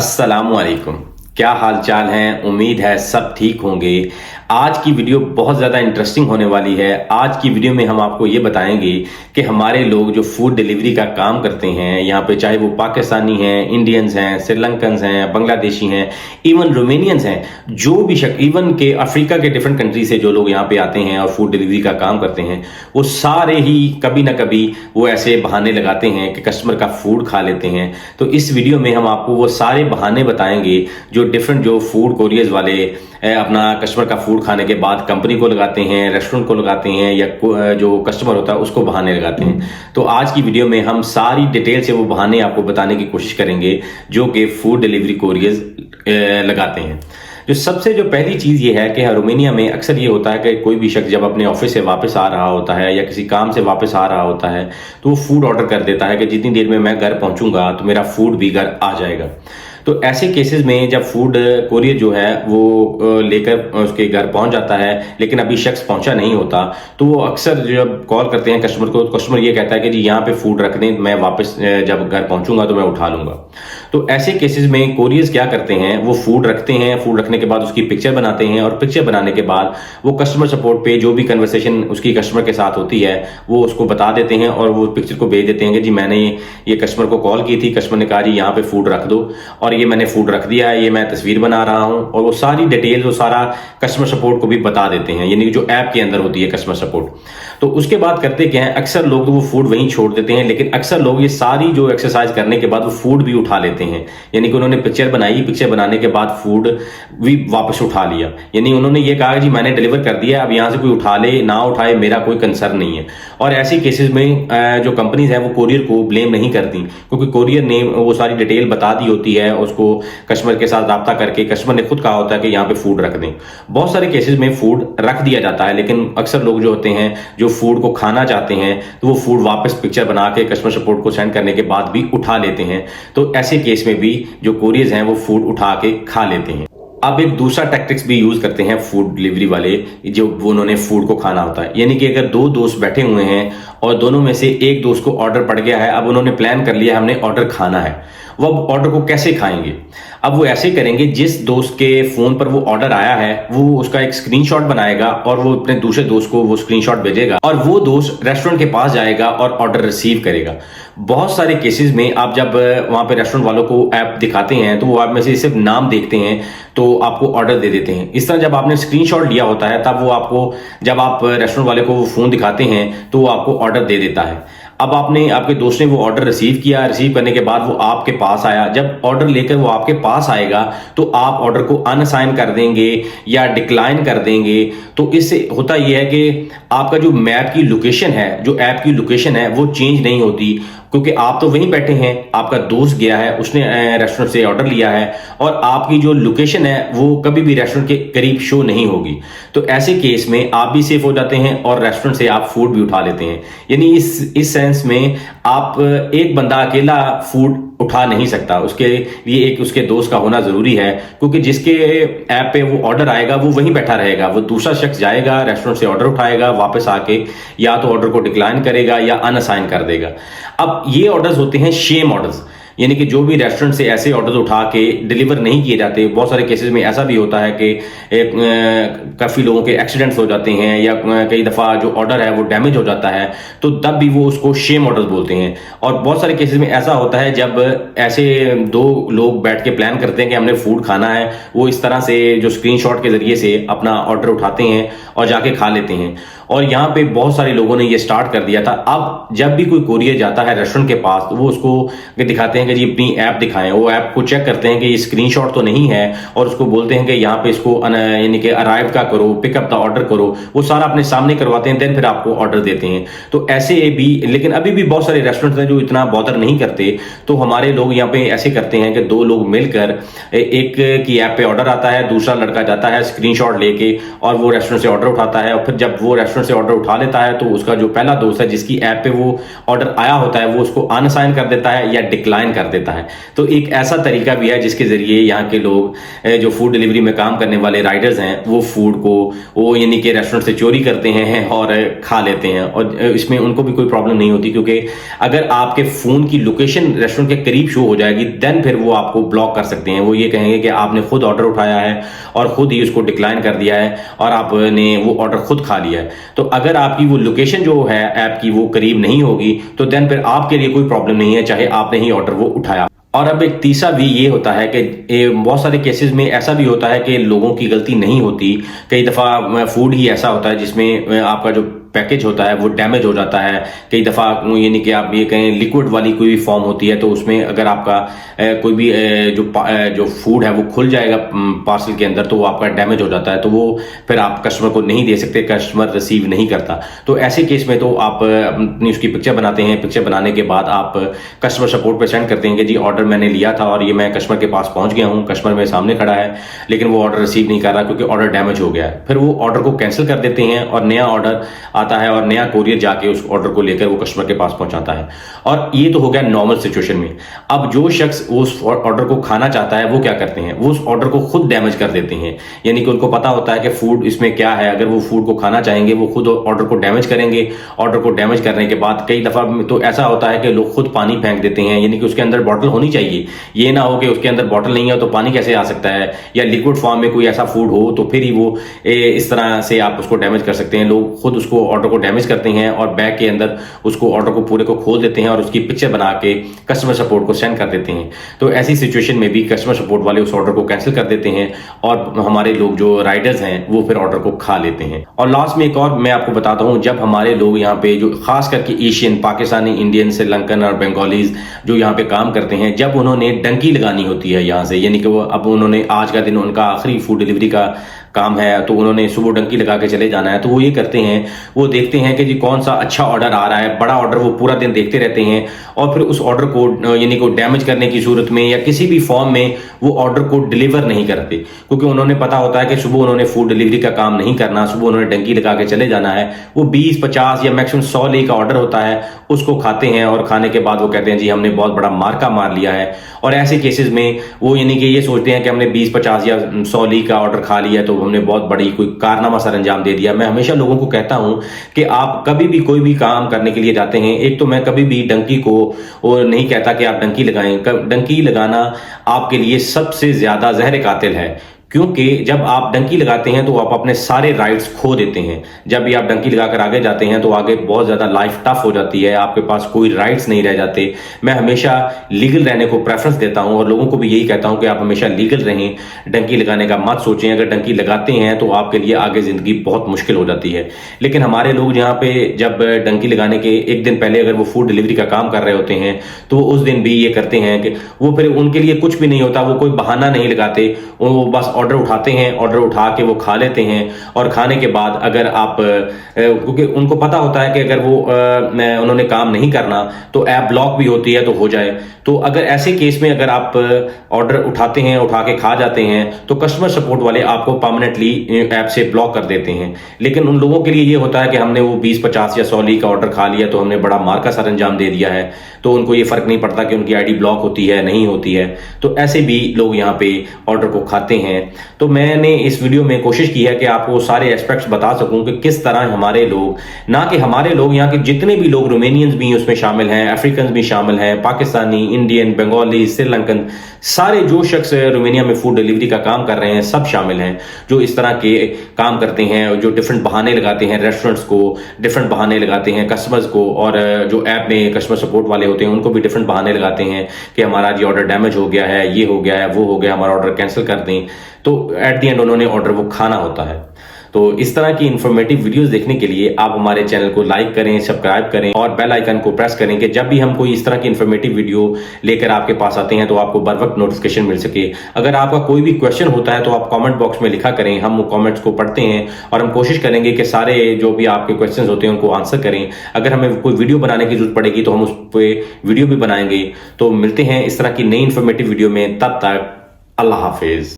अस्सलामुअलैकुम। क्या हाल चाल हैं? उम्मीद है सब ठीक होंगे। आज की वीडियो बहुत ज़्यादा इंटरेस्टिंग होने वाली है। आज की वीडियो में हम आपको ये बताएंगे कि हमारे लोग जो फूड डिलीवरी का काम करते हैं यहाँ पे, चाहे वो पाकिस्तानी हैं, इंडियंस हैं, श्रीलंकन्स हैं, बांग्लादेशी हैं, इवन रोमेनियंस हैं, जो भी इवन के अफ्रीका के डिफरेंट कंट्री से जो लोग यहाँ पे आते हैं और फूड डिलीवरी का काम करते हैं, वो सारे ही कभी ना कभी वो ऐसे बहाने लगाते हैं कि कस्टमर का फूड खा लेते हैं। तो इस वीडियो में हम आपको वो सारे बहाने बताएंगे जो डिफरेंट जो फूड कोरियर्स वाले अपना कस्टमर का फूड खाने के बाद कंपनी को लगाते हैं, रेस्टोरेंट को लगाते हैं, या जो कस्टमर होता है उसको बहाने लगाते हैं। तो आज की वीडियो में हम सारी डिटेल से वो बहाने आपको बताने की कोशिश करेंगे जो कि फूड डिलीवरी कोरियर्स लगाते हैं। जो सबसे जो पहली चीज़ ये है कि रोमानिया में अक्सर ये होता है कि कोई भी शख्स जब अपने ऑफिस से वापस आ रहा होता है या किसी काम से वापस आ रहा होता है तो वो फूड ऑर्डर कर देता है कि जितनी देर में मैं घर पहुंचूंगा तो मेरा फूड भी घर आ जाएगा। तो ऐसे केसेस में जब फूड कोरियर जो है वो लेकर उसके घर पहुंच जाता है लेकिन अभी शख्स पहुंचा नहीं होता, तो वो अक्सर जब कॉल करते हैं कस्टमर को, तो कस्टमर ये कहता है कि जी यहाँ पे फूड रख दें, मैं वापस जब घर पहुंचूंगा तो मैं उठा लूंगा। तो ऐसे केसेस में कोरियर्स क्या करते हैं, वो फूड रखते हैं, फूड रखने के बाद उसकी पिक्चर बनाते हैं और पिक्चर बनाने के बाद वो कस्टमर सपोर्ट पे जो भी कन्वर्सेशन उसकी कस्टमर के साथ होती है वो उसको बता देते हैं और वो पिक्चर को भेज देते हैं कि जी मैंने ये कस्टमर को कॉल की थी, कस्टमर ने कहा जी यहाँ पे फूड रख दो और ये मैंने फूड रख दिया है, ये मैं तस्वीर बना रहा हूँ, और वो सारी डिटेल्स वो सारा कस्टमर सपोर्ट को भी बता देते हैं, यानी जो ऐप के अंदर होती है कस्टमर सपोर्ट। तो उसके बाद करते क्या है, अक्सर लोग तो वो फूड वहीं छोड़ देते हैं, लेकिन अक्सर लोग ये सारी जो एक्सरसाइज करने के बाद वो फूड भी उठा लेते हैं, यानी कि उन्होंने पिक्चर बनाई, पिक्चर बनाने के बाद फूड भी वापस उठा लिया, यानी उन्होंने ये कहा जी मैंने डिलीवर कर दिया, अब यहाँ से कोई उठा ले ना उठाए मेरा कोई कंसर्न नहीं है। और ऐसे केसेस में जो कंपनीज है वो कोरियर को ब्लेम नहीं करती, क्योंकि कोरियर ने वो सारी डिटेल बता दी होती है उसको, कस्टमर के साथ राब्ता करके कस्टमर ने खुद कहा होता है कि यहाँ पे फूड रख दें। बहुत सारे केसेस में फूड रख दिया जाता है, लेकिन अक्सर लोग जो होते हैं जो फूड को खाना चाहते हैं तो वो फूड वापस पिक्चर बना के कस्टमर सपोर्ट को सेंड करने के बाद भी उठा लेते हैं। तो ऐसे केस में भी जो कोरियर्स हैं वो फूड उठा के खा लेते हैं। अब एक दूसरा टैक्टिक्स भी यूज करते हैं फूड डिलीवरी वाले, जो उन्होंने फूड को खाना होता है, यानी कि अगर दो दोस्त बैठे हुए हैं और दोनों में से एक दोस्त को ऑर्डर पड़ गया है, अब उन्होंने प्लान कर लिया हमने ऑर्डर खाना है, वो अब ऑर्डर को कैसे खाएंगे। अब वो ऐसे करेंगे, जिस दोस्त के फोन पर वो ऑर्डर आया है वो उसका एक स्क्रीनशॉट बनाएगा और वो अपने दूसरे दोस्त को वो स्क्रीनशॉट भेजेगा और वो दोस्त रेस्टोरेंट के पास जाएगा और ऑर्डर रिसीव करेगा। बहुत सारे केसेस में आप जब वहां पे रेस्टोरेंट वालों को ऐप दिखाते हैं तो वो आप में से सिर्फ नाम देखते हैं तो आपको ऑर्डर दे देते हैं। इस तरह जब आपने स्क्रीनशॉट लिया होता है तब वो आपको, जब आप रेस्टोरेंट वाले को वो फोन दिखाते हैं तो वो आपको ऑर्डर दे देता है। अब आपके दोस्त ने वो ऑर्डर रिसीव किया, रिसीव करने के बाद वो आपके पास आया, जब ऑर्डर लेकर वो आपके पास आएगा तो आप ऑर्डर को अनअसाइन कर देंगे या डिक्लाइन कर देंगे। तो इससे होता यह है कि आपका जो मैप की लोकेशन है, जो ऐप की लोकेशन है वो चेंज नहीं होती, क्योंकि आप तो वहीं बैठे हैं, आपका दोस्त गया है, उसने रेस्टोरेंट से ऑर्डर लिया है और आपकी जो लोकेशन है वो कभी भी रेस्टोरेंट के करीब शो नहीं होगी। तो ऐसे केस में आप भी सेफ हो जाते हैं और रेस्टोरेंट से आप फूड भी उठा लेते हैं। यानी इस सेंस में आप, एक बंदा अकेला फूड उठा नहीं सकता, उसके लिए एक उसके दोस्त का होना जरूरी है, क्योंकि जिसके ऐप पे वो ऑर्डर आएगा वो वहीं बैठा रहेगा, वो दूसरा शख्स जाएगा रेस्टोरेंट से ऑर्डर उठाएगा, वापस आके या तो ऑर्डर को डिक्लाइन करेगा या अनअसाइन कर देगा। अब ये ऑर्डर्स होते हैं शेम ऑर्डर्स, यानी कि जो भी रेस्टोरेंट से ऐसे ऑर्डर उठा के डिलीवर नहीं किए जाते। बहुत सारे केसेस में ऐसा भी होता है कि काफ़ी लोगों के एक्सीडेंट्स हो जाते हैं या कई दफ़ा जो ऑर्डर है वो डैमेज हो जाता है, तो तब भी वो उसको शेम ऑर्डर बोलते हैं। और बहुत सारे केसेस में ऐसा होता है जब ऐसे दो लोग बैठ के प्लान करते हैं कि हमने फूड खाना है, वो इस तरह से जो स्क्रीनशॉट के जरिए से अपना ऑर्डर उठाते हैं और जाके खा लेते हैं। और यहाँ पे बहुत सारे लोगों ने ये स्टार्ट कर दिया था। अब जब भी कोई कोरियर जाता है रेस्टोरेंट के पास तो वो उसको दिखाते हैं कि जी अपनी ऐप दिखाएं, वो ऐप को चेक करते हैं कि ये स्क्रीनशॉट तो नहीं है और उसको बोलते हैं कि यहाँ पे इसको यानी कि अराइव का करो, पिकअप द ऑर्डर करो, वो सारा अपने सामने करवाते हैं, देन फिर आपको ऑर्डर देते हैं। तो ऐसे भी, लेकिन अभी भी बहुत सारे रेस्टोरेंट हैं जो इतना बॉदर नहीं करते। तो हमारे लोग यहाँ पे ऐसे करते हैं कि दो लोग मिलकर, एक की ऐप पे ऑर्डर आता है, दूसरा लड़का जाता है स्क्रीनशॉट लेके और वो रेस्टोरेंट से ऑर्डर उठाता है और फिर जब वो रेस्टोरेंट रेस्टोरेंट से ऑर्डर उठा लेता है तो उसका जो पहला दोस्त है जिसकी ऐप पे वो ऑर्डर आया होता है वो उसको अनअसाइन कर देता है या डिक्लाइन कर देता है। तो एक ऐसा तरीका भी है जिसके जरिए यहाँ के लोग जो फूड डिलीवरी में काम करने वाले राइडर्स हैं वो फूड को वो यानी कि रेस्टोरेंट से चोरी करते हैं और खा लेते हैं, और इसमें उनको भी कोई प्रॉब्लम नहीं होती, क्योंकि अगर आपके फोन की लोकेशन रेस्टोरेंट के करीब शो हो जाएगी देन फिर वो आपको ब्लॉक कर सकते हैं। वो ये कहेंगे कि आपने खुद ऑर्डर उठाया है और खुद ही उसको डिक्लाइन कर दिया है और आपने वो ऑर्डर खुद खा लिया है। तो अगर आपकी वो लोकेशन जो है ऐप की वो करीब नहीं होगी तो देन फिर आपके लिए कोई प्रॉब्लम नहीं है, चाहे आपने ही ऑर्डर वो उठाया। और अब एक तीसरा भी ये होता है कि बहुत सारे केसेस में ऐसा भी होता है कि लोगों की गलती नहीं होती। कई दफ़ा फूड ही ऐसा होता है जिसमें आपका जो पैकेज होता है वो डैमेज हो जाता है। कई दफ़ा यानी कि आप ये कहें लिक्विड वाली कोई भी फॉर्म होती है तो उसमें अगर आपका कोई भी जो फूड है वो खुल जाएगा पार्सल के अंदर तो वो आपका डैमेज हो जाता है, तो वो फिर आप कस्टमर को नहीं दे सकते, कस्टमर रिसीव नहीं करता। तो ऐसे केस में तो आप अपनी उसकी पिक्चर बनाते हैं, पिक्चर बनाने के बाद आप कस्टमर सपोर्ट पे सेंड करते हैं कि जी ऑर्डर मैंने लिया था और ये मैं कस्टमर के पास पहुंच गया हूँ, कस्टमर मेरे सामने खड़ा है लेकिन वो ऑर्डर रिसीव नहीं कर रहा क्योंकि ऑर्डर डैमेज हो गया है। फिर वो ऑर्डर को कैंसिल कर देते हैं और नया ऑर्डर आता है और नया कोरियर जाके उस ऑर्डर को लेकर वो कस्टमर के पास पहुंचाता है। और ये तो हो गया नॉर्मल सिचुएशन में। अब जो शख्स उस ऑर्डर को खाना चाहता है वो क्या करते हैं, वो उस ऑर्डर को खुद डैमेज कर देते हैं। यानी कि उनको पता होता है कि फूड इसमें क्या है, अगर वो फूड को खाना चाहेंगे वो खुद ऑर्डर को डैमेज करेंगे। ऑर्डर को डैमेज करने के बाद कई दफा तो ऐसा होता है कि लोग खुद पानी फेंक देते हैं, यानी कि उसके अंदर बॉटल होनी चाहिए। ये ना हो कि उसके अंदर बॉटल नहीं है तो पानी कैसे आ सकता है, या लिक्विड फॉर्म में कोई ऐसा फूड हो तो फिर ही वो इस तरह से आप उसको डैमेज कर सकते हैं। लोग खुद उसको ऑर्डर को डैमेज करते हैं और बैग के अंदर उसको ऑर्डर को पूरे को खोल देते हैं और उसकी पिक्चर बना के कस्टमर सपोर्ट को सेंड कर देते हैं। तो ऐसी सिचुएशन में भी कस्टमर सपोर्ट वाले उस ऑर्डर को कैंसिल कर देते हैं और हमारे लोग जो राइडर्स हैं वो फिर ऑर्डर को खा लेते हैं। और लास्ट में एक और मैं आपको बताता हूं, जब हमारे लोग यहाँ पे जो खास करके एशियन, पाकिस्तानी, इंडियन, श्रीलंकन और बंगालीज जो यहाँ पे काम करते हैं, जब उन्होंने डंकी लगानी होती है यहाँ से, यानी कि वो अब उन्होंने आज का दिन उनका आखिरी फूड डिलीवरी का काम है तो उन्होंने सुबह डंकी लगा के चले जाना है, तो वो ये करते हैं, वो देखते हैं कि जी कौन सा अच्छा ऑर्डर आ रहा है, बड़ा ऑर्डर वो पूरा दिन देखते रहते हैं और फिर उस ऑर्डर को यानी को डैमेज करने की सूरत में या किसी भी फॉर्म में वो ऑर्डर को डिलीवर नहीं करते, क्योंकि उन्होंने पता होता है कि सुबह उन्होंने फूड डिलीवरी का काम नहीं करना, सुबह उन्होंने डंकी लगा के चले जाना है। वो 20-50 या मैक्सिमम 100 ली का ऑर्डर होता है, उसको खाते हैं और खाने के बाद वो कहते हैं जी हमने बहुत बड़ा मार्का मार लिया है। और ऐसे केसेस में वो यानी कि ये सोचते हैं कि हमने 20-50 या 100 ली का ऑर्डर खा लिया तो हमने बहुत बड़ी कोई कारनामा सर अंजाम दे दिया। मैं हमेशा लोगों को कहता हूं कि आप कभी भी कोई भी काम करने के लिए जाते हैं, एक तो मैं कभी भी डंकी को और नहीं कहता कि आप डंकी लगाएं। डंकी लगाना आपके लिए सबसे ज्यादा जहर कातिल है, क्योंकि जब आप डंकी लगाते हैं तो आप अपने सारे राइट्स खो देते हैं। जब भी आप डंकी लगाकर आगे जाते हैं तो आगे बहुत ज्यादा लाइफ टफ हो जाती है, आपके पास कोई राइट्स नहीं रह जाते। मैं हमेशा लीगल रहने को प्रेफरेंस देता हूं और लोगों को भी यही कहता हूं कि आप हमेशा लीगल रहें, डंकी लगाने का मत सोचें। अगर डंकी लगाते हैं तो आपके लिए आगे जिंदगी बहुत मुश्किल हो जाती है। लेकिन हमारे लोग यहाँ पे जब डंकी लगाने के एक दिन पहले अगर वो फूड डिलीवरी का काम कर रहे होते हैं तो उस दिन भी ये करते हैं कि वो फिर उनके लिए कुछ भी नहीं होता, वो कोई बहाना नहीं लगाते, वो बस ऑर्डर उठाते हैं, ऑर्डर उठा के वो खा लेते हैं। और खाने के बाद अगर आप क्योंकि उनको पता होता है कि अगर वो उन्होंने काम नहीं करना तो ऐप ब्लॉक भी होती है तो हो जाए। तो अगर ऐसे केस में अगर आप ऑर्डर उठाते हैं, उठा के खा जाते हैं तो कस्टमर सपोर्ट वाले आपको परमानेंटली ऐप से ब्लॉक कर देते हैं। लेकिन उन लोगों के लिए ये होता है कि हमने वो 20-50 या 100 ली का ऑर्डर खा लिया तो हमने बड़ा मार का सर अंजाम दे दिया है, तो उनको ये फर्क नहीं पड़ता कि उनकी आईडी ब्लॉक होती है नहीं होती है। तो ऐसे भी लोग यहाँ पे ऑर्डर को खाते हैं। तो मैंने इस वीडियो में कोशिश की है कि आपको सारे एस्पेक्ट्स बता सकूं कि किस तरह हमारे लोग, ना कि हमारे लोग, यहाँ के जितने भी लोग, रोमेनियंस भी उसमें शामिल हैं, अफ्रीकन भी शामिल हैं, पाकिस्तानी, इंडियन, बंगाली, श्रीलंकन, सारे जो शख्स रोमेनिया में फूड डिलीवरी का काम कर रहे हैं सब शामिल हैं जो इस तरह के काम करते हैं, जो डिफरेंट बहाने लगाते हैं रेस्टोरेंट्स को, डिफरेंट बहाने लगाते हैं कस्टमर्स को, और जो ऐप में कस्टमर सपोर्ट वाले होते हैं उनको भी डिफरेंट बहाने लगाते हैं कि हमारा ये ऑर्डर डैमेज हो गया है, ये हो गया है, वो हो गया, हमारा ऑर्डर कैंसिल कर दें। तो एट द एंड उन्होंने ऑर्डर वो खाना होता है। तो इस तरह की इंफॉर्मेटिव वीडियोस देखने के लिए आप हमारे चैनल को लाइक करें, सब्सक्राइब करें और बेल आइकन को प्रेस करें कि जब भी हम कोई इस तरह की इंफॉर्मेटिव वीडियो लेकर आपके पास आते हैं तो आपको बर वक्त नोटिफिकेशन मिल सके। अगर आपका कोई भी क्वेश्चन होता है तो आप कमेंट बॉक्स में लिखा करें, हम वो कमेंट्स को पढ़ते हैं और हम कोशिश करेंगे कि सारे जो भी आपके क्वेश्चन होते हैं उनको आंसर करें। अगर हमें कोई वीडियो बनाने की जरूरत पड़ेगी तो हम उस पर वीडियो भी बनाएंगे। तो मिलते हैं इस तरह की नई इंफॉर्मेटिव वीडियो में, तब तक अल्लाह हाफिज।